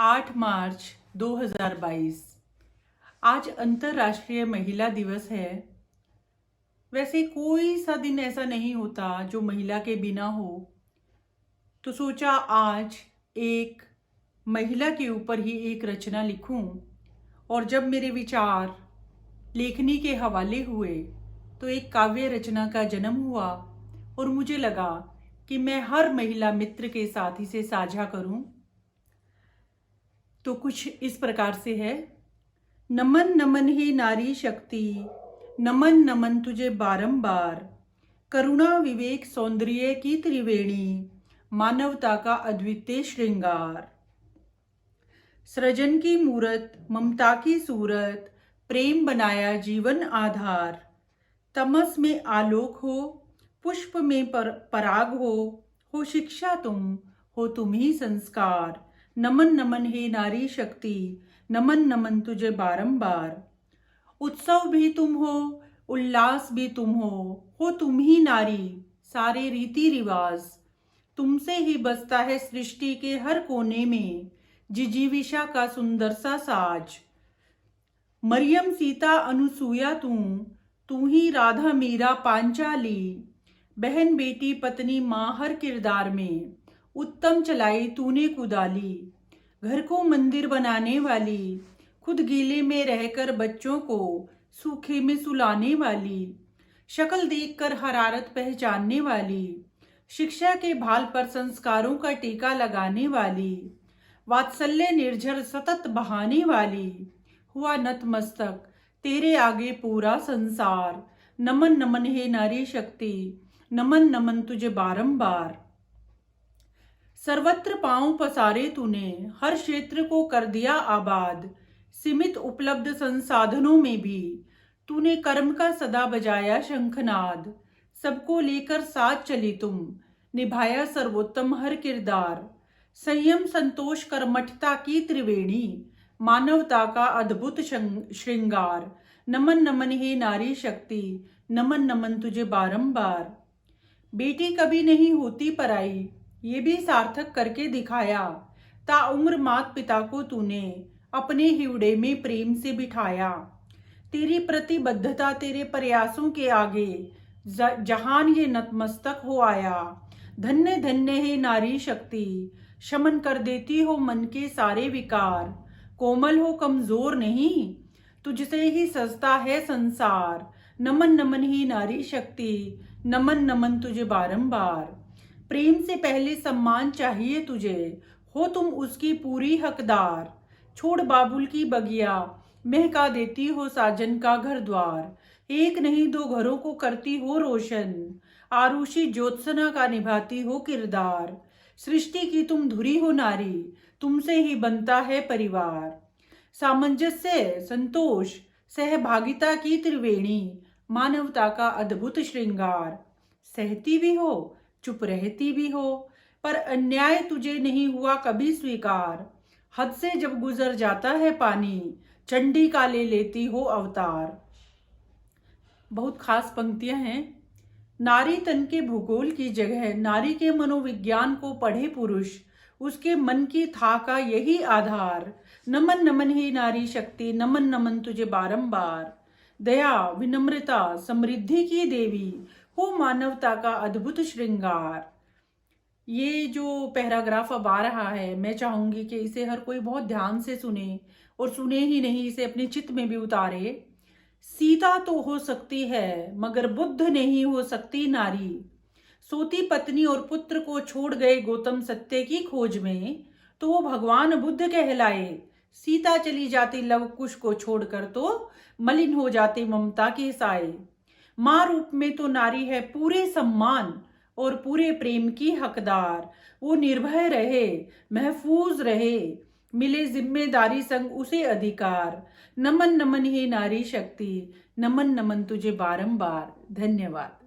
8 मार्च 2022 आज अंतर्राष्ट्रीय महिला दिवस है। वैसे कोई सा दिन ऐसा नहीं होता जो महिला के बिना हो, तो सोचा आज एक महिला के ऊपर ही एक रचना लिखूं। और जब मेरे विचार लेखनी के हवाले हुए तो एक काव्य रचना का जन्म हुआ और मुझे लगा कि मैं हर महिला मित्र के साथ इसे साझा करूं। तो कुछ इस प्रकार से है। नमन नमन हे नारी शक्ति, नमन नमन तुझे बारंबार। करुणा विवेक सौंदर्य की त्रिवेणी, मानवता का अद्वितीय श्रृंगार। सृजन की मूरत ममता की सूरत, प्रेम बनाया जीवन आधार। तमस में आलोक हो, पुष्प में पराग हो शिक्षा तुम, हो तुम ही संस्कार। नमन नमन हे नारी शक्ति, नमन नमन तुझे बारंबार। उत्सव भी तुम हो, उल्लास भी तुम हो तुम ही नारी। सारे रीति रिवाज तुमसे ही बसता है सृष्टि के हर कोने में, जिजीविषा का सुंदर सा साज। मरियम सीता अनुसुया तू ही राधा मीरा पांचाली। बहन बेटी पत्नी माँ हर किरदार में, उत्तम चलाई तूने कुदाली। घर को मंदिर बनाने वाली, खुद गीले में रहकर बच्चों को सूखे में सुलाने वाली। शक्ल देखकर हरारत पहचानने वाली, शिक्षा के भाल पर संस्कारों का टीका लगाने वाली। वात्सल्य निर्झर सतत बहाने वाली, हुआ नतमस्तक तेरे आगे पूरा संसार। नमन नमन हे नारी शक्ति, नमन नमन तुझे बारंबार। सर्वत्र पांव पसारे तूने, हर क्षेत्र को कर दिया आबाद। सीमित उपलब्ध संसाधनों में भी तूने कर्म का सदा बजाया शंखनाद। सबको लेकर साथ चली तुम, निभाया सर्वोत्तम हर किरदार। संयम संतोष कर्मठता की त्रिवेणी, मानवता का अद्भुत श्रृंगार। नमन नमन हे नारी शक्ति, नमन नमन तुझे बारंबार। बेटी कभी नहीं होती पराई, ये भी सार्थक करके दिखाया। ताउम्र मात पिता को तूने अपने हिवड़े में प्रेम से बिठाया। तेरी प्रतिबद्धता तेरे प्रयासों के आगे जहान ये नतमस्तक हो आया। धन्य धन्य है नारी शक्ति, शमन कर देती हो मन के सारे विकार। कोमल हो कमजोर नहीं, तुझसे ही सजता है संसार। नमन नमन ही नारी शक्ति, नमन नमन तुझे बारंबार। प्रेम से पहले सम्मान चाहिए तुझे, हो तुम उसकी पूरी हकदार। छोड़ बाबुल की बगिया, महका देती हो साजन का घर द्वार। एक नहीं दो घरों को करती हो रोशन, आरुषि ज्योत्सना का निभाती हो किरदार। सृष्टि की तुम धुरी हो नारी, तुमसे ही बनता है परिवार। सामंजस्य संतोष सहभागिता की त्रिवेणी, मानवता का अद्भुत श्रृंगार। सहती भी हो चुप रहती भी हो, पर अन्याय तुझे नहीं हुआ कभी स्वीकार। हद से जब गुजर जाता है पानी, चंडी का ले लेती हो अवतार। बहुत खास पंक्तियां हैं। नारी तन के भूगोल की जगह नारी के मनोविज्ञान को पढ़े पुरुष, उसके मन की था का यही आधार। नमन नमन ही नारी शक्ति, नमन नमन तुझे बारंबार। दया विनम्रता समृद्धि की देवी, हो मानवता का अद्भुत श्रृंगार। ये जो पैराग्राफ अब आ रहा है, मैं चाहूंगी कि इसे हर कोई बहुत ध्यान से सुने, और सुने ही नहीं इसे अपने चित्त में भी उतारे। सीता तो हो सकती है मगर बुद्ध नहीं हो सकती नारी। सोती पत्नी और पुत्र को छोड़ गए गौतम सत्य की खोज में, तो वो भगवान बुद्ध कहलाए। सीता चली जाती लव कुश को छोड़कर, तो मलिन हो जाती ममता के साए। माँ रूप में तो नारी है पूरे सम्मान और पूरे प्रेम की हकदार। वो निर्भय रहे, महफूज रहे, मिले जिम्मेदारी संग उसे अधिकार। नमन नमन हे नारी शक्ति, नमन नमन तुझे बारंबार। धन्यवाद।